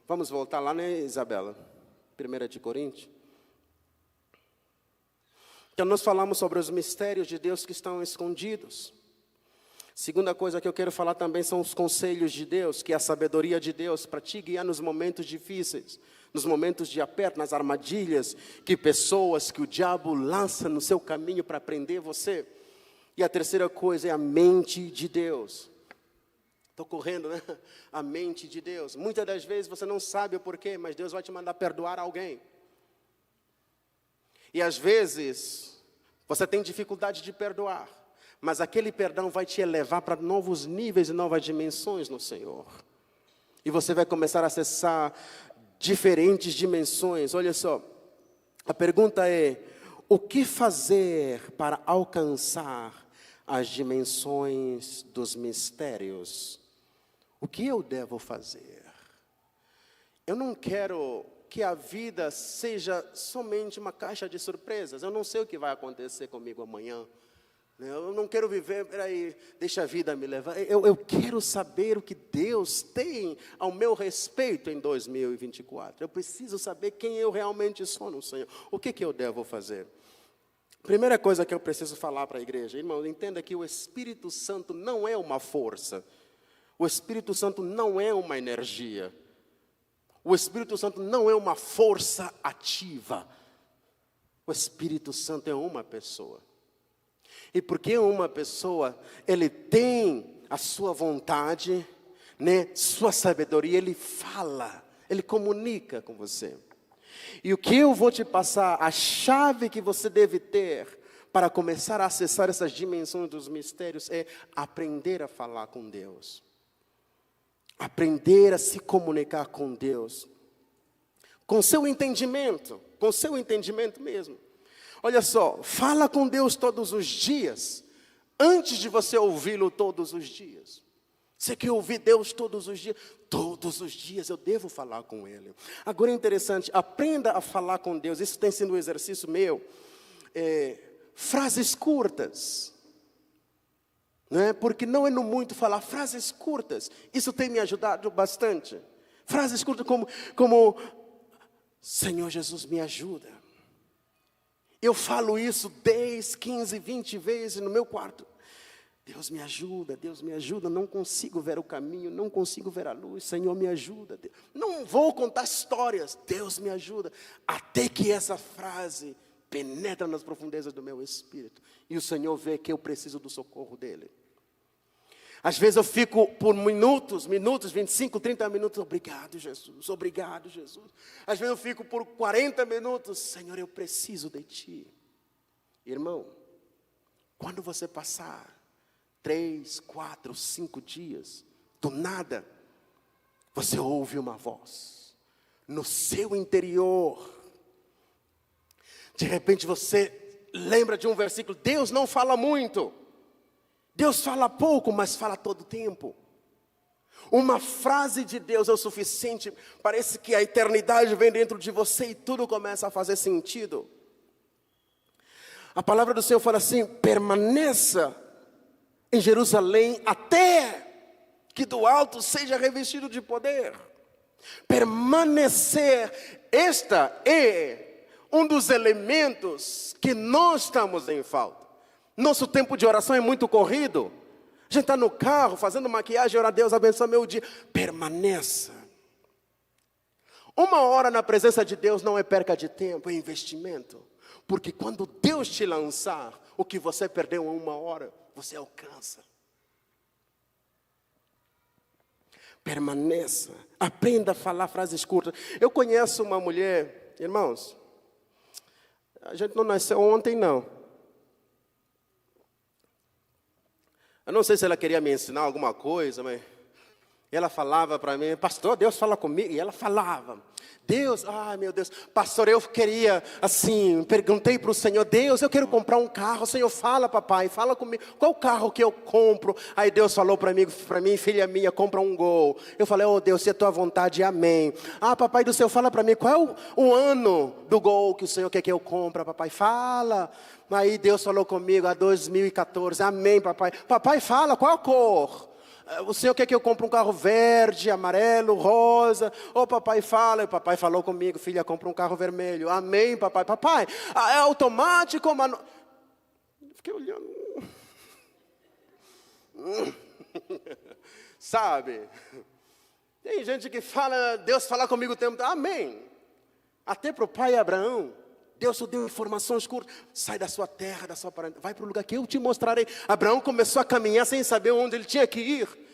S2: Vamos voltar lá, né, Isabela? 1 de Coríntios. Então nós falamos sobre os mistérios de Deus que estão escondidos. Segunda coisa que eu quero falar também são os conselhos de Deus, que é a sabedoria de Deus para te guiar nos momentos difíceis, nos momentos de aperto, nas armadilhas, que pessoas, que o diabo lança no seu caminho para prender você. E a terceira coisa é a mente de Deus. Estou correndo, né? A mente de Deus. Muitas das vezes você não sabe o porquê, mas Deus vai te mandar perdoar alguém. E às vezes você tem dificuldade de perdoar. Mas aquele perdão vai te elevar para novos níveis e novas dimensões no Senhor. E você vai começar a acessar diferentes dimensões. Olha só, a pergunta é, o que fazer para alcançar as dimensões dos mistérios? O que eu devo fazer? Eu não quero que a vida seja somente uma caixa de surpresas. Eu não sei o que vai acontecer comigo amanhã. Eu não quero viver, deixa a vida me levar. Eu quero saber o que Deus tem ao meu respeito em 2024. Eu preciso saber quem eu realmente sou no Senhor. O que eu devo fazer? Primeira coisa que eu preciso falar para a igreja. Irmão, entenda que o Espírito Santo não é uma força. O Espírito Santo não é uma energia. O Espírito Santo não é uma força ativa. O Espírito Santo é uma pessoa. E porque uma pessoa, ele tem a sua vontade, né, sua sabedoria, ele fala, ele comunica com você. E o que eu vou te passar, a chave que você deve ter para começar a acessar essas dimensões dos mistérios é aprender a falar com Deus. Aprender a se comunicar com Deus. Com seu entendimento mesmo. Olha só, fala com Deus todos os dias, antes de você ouvi-lo todos os dias. Você quer ouvir Deus todos os dias? Todos os dias eu devo falar com Ele. Agora é interessante, aprenda a falar com Deus. Isso tem sido um exercício meu. Frases curtas. Não é? Porque não é no muito falar, frases curtas. Isso tem me ajudado bastante. Frases curtas como Senhor Jesus, me ajuda. Eu falo isso 10, 15, 20 vezes no meu quarto. Deus me ajuda, não consigo ver o caminho, não consigo ver a luz, Senhor me ajuda. Não vou contar histórias, Deus me ajuda. Até que essa frase penetra nas profundezas do meu espírito. E o Senhor vê que eu preciso do socorro dEle. Às vezes eu fico por minutos, 25, 30 minutos, obrigado Jesus. Às vezes eu fico por 40 minutos, Senhor, eu preciso de Ti. Irmão, quando você passar 3, 4, 5 dias, do nada, você ouve uma voz no seu interior. De repente você lembra de um versículo, Deus não fala muito. Deus fala pouco, mas fala todo o tempo. Uma frase de Deus é o suficiente. Parece que a eternidade vem dentro de você e tudo começa a fazer sentido. A palavra do Senhor fala assim, permaneça em Jerusalém até que do alto seja revestido de poder. Permanecer, esta é um dos elementos que nós estamos em falta. Nosso tempo de oração é muito corrido. A gente está no carro, fazendo maquiagem, ora, Deus abençoe meu dia. Permaneça. 1 hora na presença de Deus não é perca de tempo, é investimento. Porque quando Deus te lançar, o que você perdeu em 1 hora, você alcança. Permaneça. Aprenda a falar frases curtas. Eu conheço uma mulher, irmãos, a gente não nasceu ontem, não. Eu não sei se ela queria me ensinar alguma coisa, mas ela falava para mim, pastor, Deus fala comigo. E ela falava, Deus, ai meu Deus, pastor, eu queria, assim, perguntei para o Senhor, Deus, eu quero comprar um carro. O Senhor fala, papai, fala comigo, qual carro que eu compro? Aí Deus falou para mim, filha minha, compra um Gol. Eu falei, oh Deus, se é tua vontade, amém. Ah, papai do céu, fala para mim, qual é o ano do Gol que o Senhor quer que eu compre? Papai, fala. Aí Deus falou comigo, 2014, amém, papai. Papai, fala, qual a cor? O Senhor quer que eu compre um carro verde, amarelo, rosa? Ô papai fala, e papai falou comigo, filha, compra um carro vermelho. Amém, papai. Papai, é automático, mano. Fiquei olhando. Sabe? Tem gente que fala, Deus fala comigo o tempo todo. Amém. Até para o pai Abraão, Deus te deu informações curtas. Sai da sua terra, da sua parentela, vai para o lugar que eu te mostrarei. Abraão começou a caminhar sem saber onde ele tinha que ir.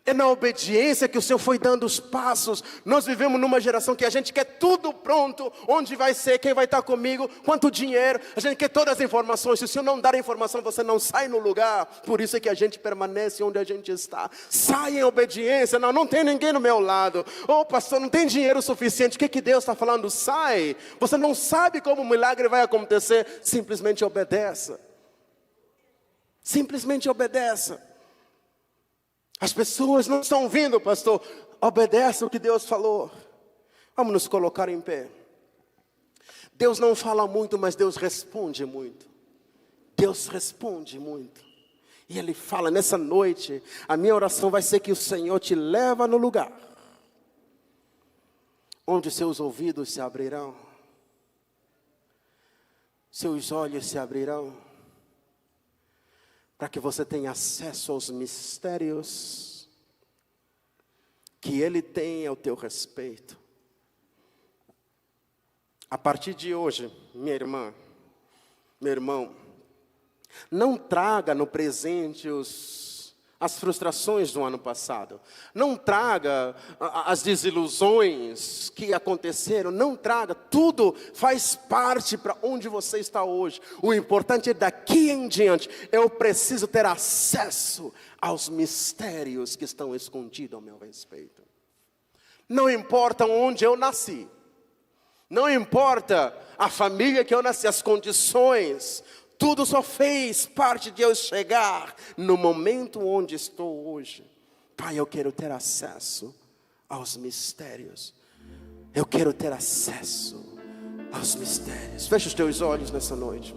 S2: É na obediência que o Senhor foi dando os passos. Nós vivemos numa geração que a gente quer tudo pronto. Onde vai ser, quem vai estar comigo, quanto dinheiro. A gente quer todas as informações. Se o Senhor não dar a informação, você não sai no lugar. Por isso é que a gente permanece onde a gente está. Sai em obediência. Não tem ninguém no meu lado. Oh pastor, não tem dinheiro suficiente. O que Deus está falando? Sai. Você não sabe como o milagre vai acontecer. Simplesmente obedeça. Simplesmente obedeça. As pessoas não estão ouvindo, pastor. Obedeça o que Deus falou. Vamos nos colocar em pé. Deus não fala muito, mas Deus responde muito. Deus responde muito. E Ele fala nessa noite, a minha oração vai ser que o Senhor te leva no lugar onde seus ouvidos se abrirão, seus olhos se abrirão, para que você tenha acesso aos mistérios que Ele tem ao teu respeito. A partir de hoje, minha irmã, meu irmão, não traga no presente as frustrações do ano passado. Não traga as desilusões que aconteceram. Não traga. Tudo faz parte para onde você está hoje. O importante é daqui em diante. Eu preciso ter acesso aos mistérios que estão escondidos ao meu respeito. Não importa onde eu nasci. Não importa a família que eu nasci, as condições. Tudo só fez parte de eu chegar no momento onde estou hoje. Pai, eu quero ter acesso aos mistérios. Eu quero ter acesso aos mistérios. Feche os teus olhos nessa noite.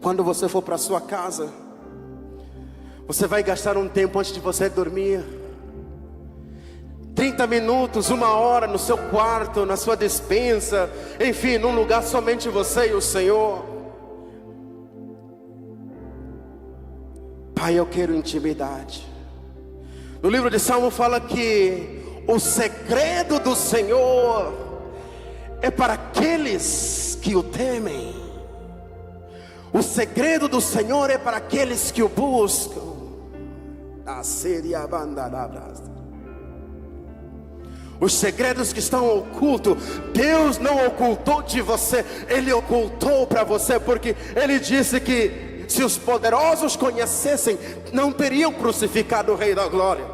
S2: Quando você for para a sua casa, você vai gastar um tempo antes de você dormir. 30 minutos, 1 hora no seu quarto, na sua despensa, enfim, num lugar somente você e o Senhor. Pai, eu quero intimidade. No livro de Salmo fala que o segredo do Senhor é para aqueles que o temem. O segredo do Senhor é para aqueles que o buscam. Os segredos que estão ocultos, Deus não ocultou de você, Ele ocultou para você, porque Ele disse que se os poderosos conhecessem, não teriam crucificado o Rei da Glória.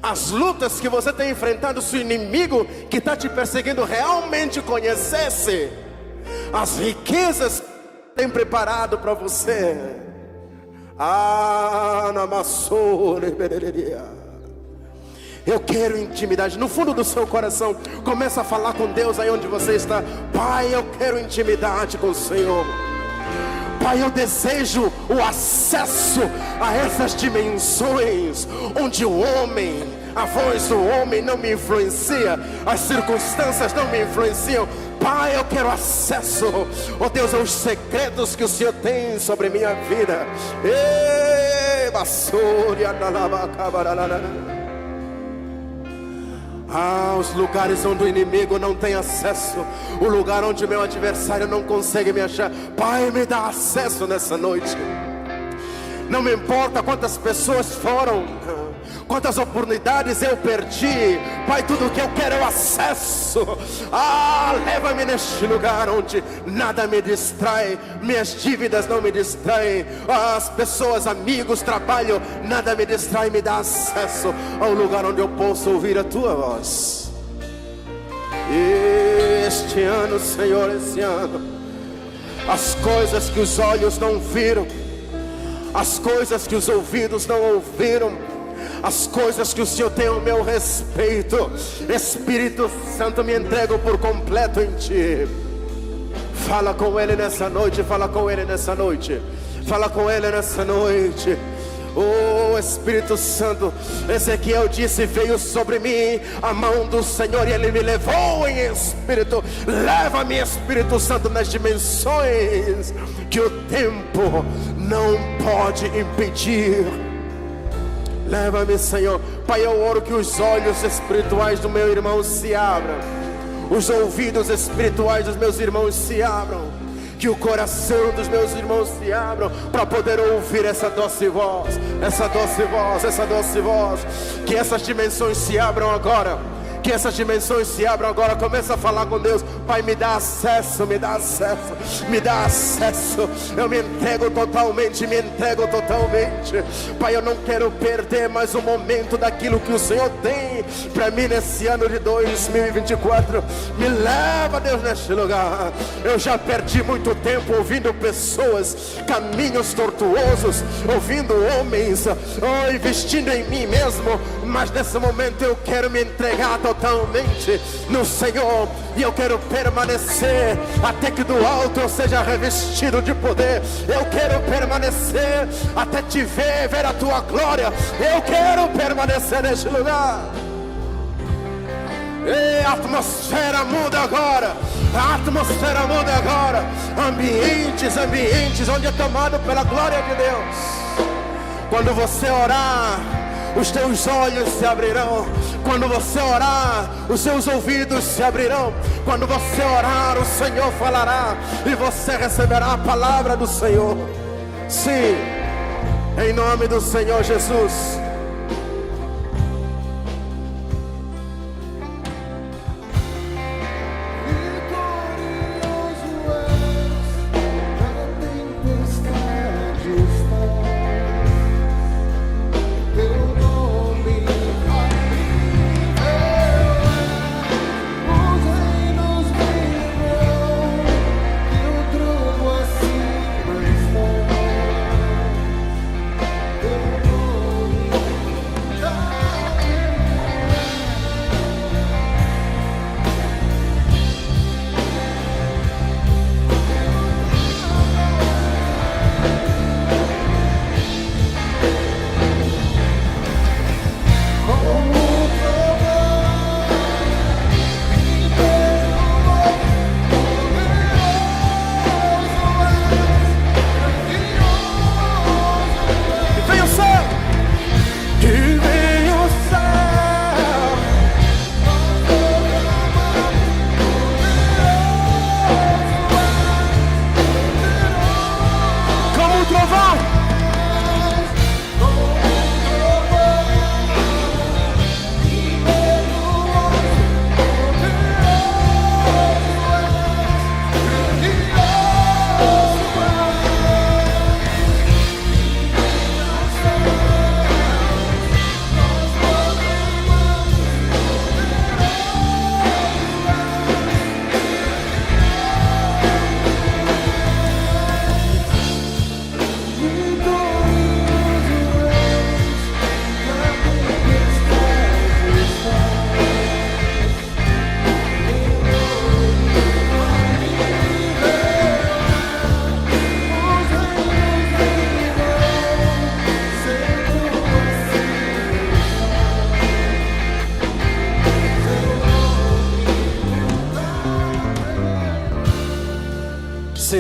S2: As lutas que você tem enfrentado, se o inimigo que está te perseguindo realmente conhecesse as riquezas que tem preparado para você. Eu quero intimidade. No fundo do seu coração, começa a falar com Deus aí onde você está. Pai, eu quero intimidade com o Senhor. Pai, eu desejo o acesso a essas dimensões onde o homem, a voz do homem não me influencia, as circunstâncias não me influenciam. Pai, eu quero acesso, oh Deus, aos segredos que o Senhor tem sobre minha vida. Os lugares onde o inimigo não tem acesso, o lugar onde meu adversário não consegue me achar. Pai, me dá acesso nessa noite. Não me importa quantas pessoas foram, quantas oportunidades eu perdi. Pai, tudo que eu quero é o acesso. Leva-me neste lugar onde nada me distrai, minhas dívidas não me distraem, as pessoas, amigos, trabalho, nada me distrai. Me dá acesso ao lugar onde eu posso ouvir a tua voz. Este ano, Senhor, esse ano, as coisas que os olhos não viram, as coisas que os ouvidos não ouviram, as coisas que o Senhor tem ao meu respeito, Espírito Santo, me entrego por completo em Ti. Fala com Ele nessa noite, fala com Ele nessa noite, fala com Ele nessa noite. Oh Espírito Santo, Ezequiel disse: veio sobre mim a mão do Senhor e Ele me levou em espírito. Leva-me, Espírito Santo, nas dimensões que o tempo não pode impedir. Leva-me, Senhor. Pai, eu oro que os olhos espirituais do meu irmão se abram, os ouvidos espirituais dos meus irmãos se abram, que o coração dos meus irmãos se abram para poder ouvir essa doce voz, essa doce voz, essa doce voz. Que essas dimensões se abram agora, que essas dimensões se abram agora. Começa a falar com Deus. Pai, me dá acesso, me dá acesso, me dá acesso. Eu me entrego totalmente, me entrego totalmente. Pai, eu não quero perder mais um momento daquilo que o Senhor tem para mim nesse ano de 2024. Me leva, Deus, neste lugar. Eu já perdi muito tempo ouvindo pessoas, caminhos tortuosos, ouvindo homens, investindo em mim mesmo. Mas nesse momento eu quero me entregar totalmente no Senhor, e eu quero permanecer até que do alto eu seja revestido de poder. Eu quero permanecer até te ver a tua glória. Eu quero permanecer neste lugar. E a atmosfera muda agora, a atmosfera muda agora. Ambientes onde é tomado pela glória de Deus. Quando você orar, os teus olhos se abrirão. Quando você orar, os seus ouvidos se abrirão. Quando você orar, o Senhor falará e você receberá a palavra do Senhor. Sim, em nome do Senhor Jesus.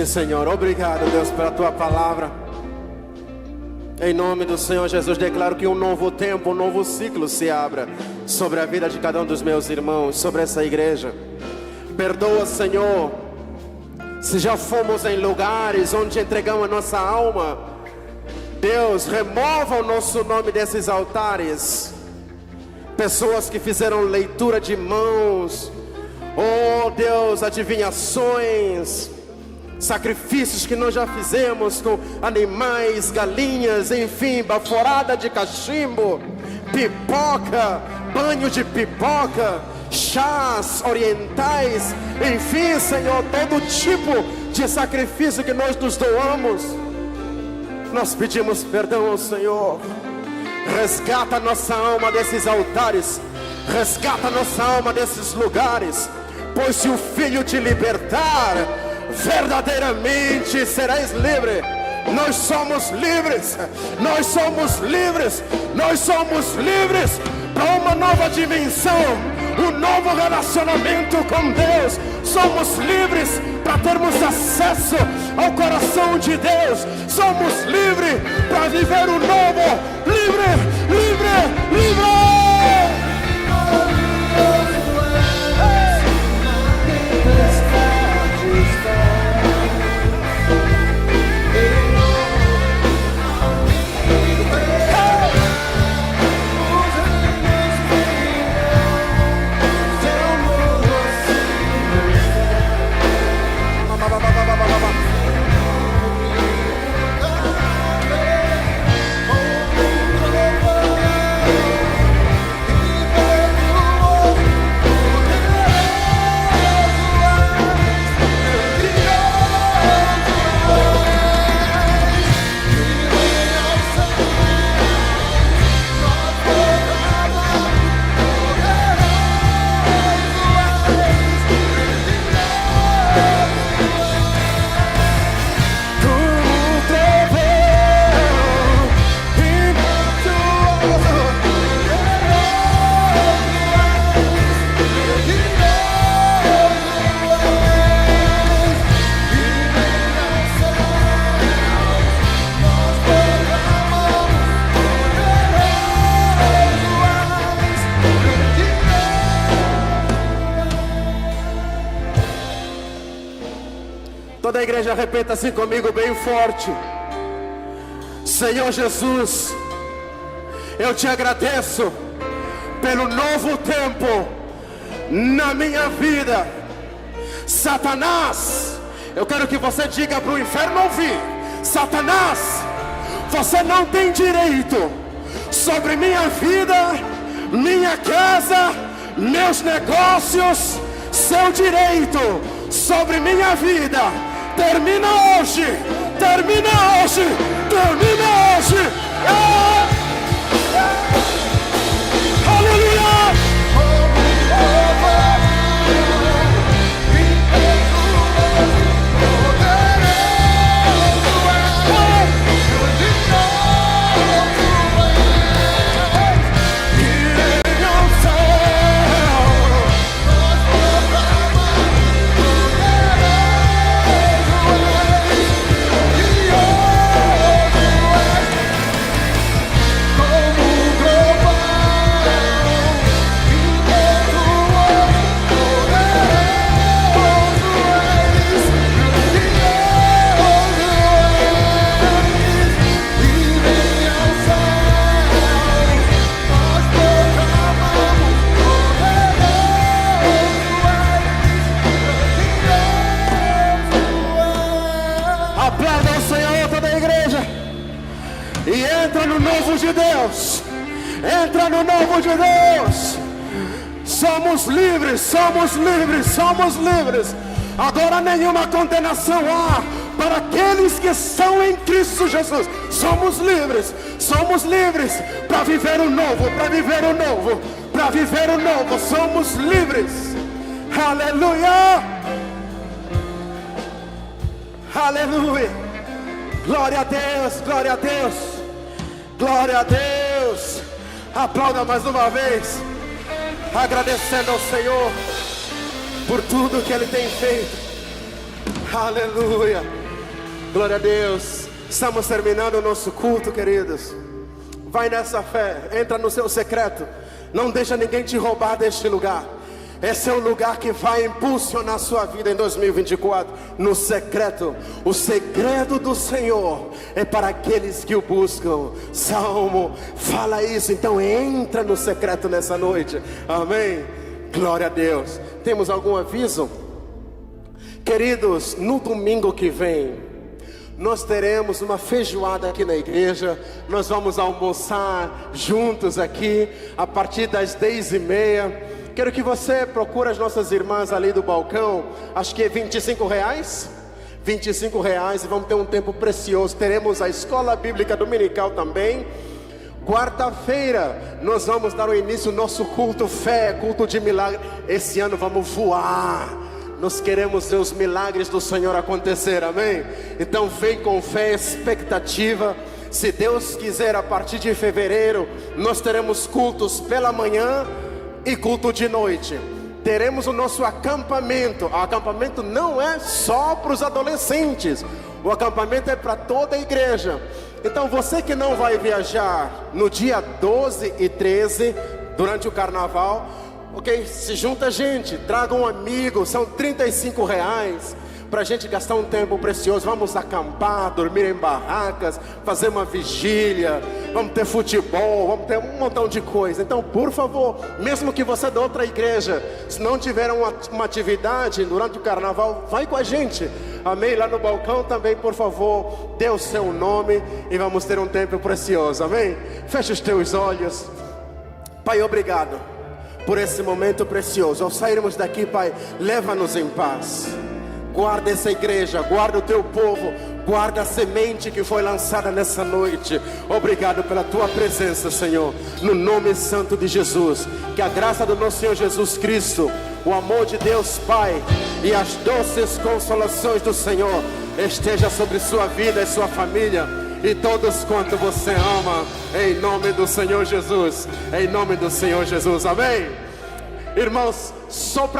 S2: Sim, Senhor. Obrigado, Deus, pela tua palavra. Em nome do Senhor Jesus, declaro que um novo tempo, um novo ciclo se abra sobre a vida de cada um dos meus irmãos, sobre essa igreja. Perdoa, Senhor, se já fomos em lugares onde entregamos a nossa alma. Deus, remova o nosso nome desses altares. Pessoas que fizeram leitura de mãos, oh Deus, adivinhações, sacrifícios que nós já fizemos com animais, galinhas, enfim, baforada de cachimbo, pipoca, banho de pipoca, chás orientais, enfim, Senhor, todo tipo de sacrifício que nós nos doamos. Nós pedimos perdão ao Senhor. Resgata nossa alma desses altares, resgata nossa alma desses lugares, pois se o Filho te libertar, verdadeiramente serás livre. Nós somos livres, nós somos livres, nós somos livres para uma nova dimensão, um novo relacionamento com Deus. Somos livres para termos acesso ao coração de Deus. Somos livres para viver o novo. Livre, livre, livre. Toda a igreja repita assim comigo bem forte: Senhor Jesus, eu te agradeço pelo novo tempo na minha vida. Satanás, eu quero que você diga para o inferno ouvir: Satanás, você não tem direito sobre minha vida, minha casa, meus negócios. Seu direito sobre minha vida termina hoje, termina hoje, termina hoje. Aleluia! Entra no novo de Deus, entra no novo de Deus. Somos livres, somos livres, somos livres. Agora nenhuma condenação há para aqueles que são em Cristo Jesus. Somos livres para viver o novo, para viver o novo, para viver o novo. Somos livres. Aleluia, aleluia. Glória a Deus, glória a Deus, glória a Deus. Aplauda mais uma vez, agradecendo ao Senhor por tudo que Ele tem feito. Aleluia. Glória a Deus. Estamos terminando o nosso culto, queridos. Vai nessa fé, entra no seu secreto. Não deixa ninguém te roubar deste lugar. Esse é o lugar que vai impulsionar a sua vida em 2024. No secreto. O segredo do Senhor é para aqueles que o buscam. Salmo fala isso. Então entra no secreto nessa noite. Amém. Glória a Deus. Temos algum aviso? Queridos, no domingo que vem nós teremos uma feijoada aqui na igreja. Nós vamos almoçar juntos aqui a partir das 10h30. Quero que você procure as nossas irmãs ali do balcão. Acho que é R$25. R$25 e vamos ter um tempo precioso. Teremos a escola bíblica dominical também. Quarta-feira nós vamos dar o início ao nosso culto fé, culto de milagre. Esse ano vamos voar. Nós queremos ver os milagres do Senhor acontecer, amém? Então vem com fé, expectativa. Se Deus quiser, a partir de fevereiro nós teremos cultos pela manhã e culto de noite. Teremos o nosso acampamento. O acampamento não é só para os adolescentes. O acampamento é para toda a igreja. Então você que não vai viajar no dia 12 e 13 durante o carnaval, ok? Se junta a gente, traga um amigo. São R$35 para a gente gastar um tempo precioso. Vamos acampar, dormir em barracas, fazer uma vigília, vamos ter futebol, vamos ter um montão de coisa. Então, por favor, mesmo que você é de outra igreja, se não tiver uma atividade durante o carnaval, vai com a gente, amém? Lá no balcão também, por favor, dê o seu nome e vamos ter um tempo precioso, amém? Feche os teus olhos. Pai, obrigado por esse momento precioso. Ao sairmos daqui, Pai, leva-nos em paz. Guarda essa igreja, guarda o teu povo, guarda a semente que foi lançada nessa noite. Obrigado pela tua presença, Senhor, no nome santo de Jesus. Que a graça do nosso Senhor Jesus Cristo, o amor de Deus Pai e as doces consolações do Senhor esteja sobre sua vida e sua família e todos quanto você ama, em nome do Senhor Jesus, em nome do Senhor Jesus, amém? Irmãos, só para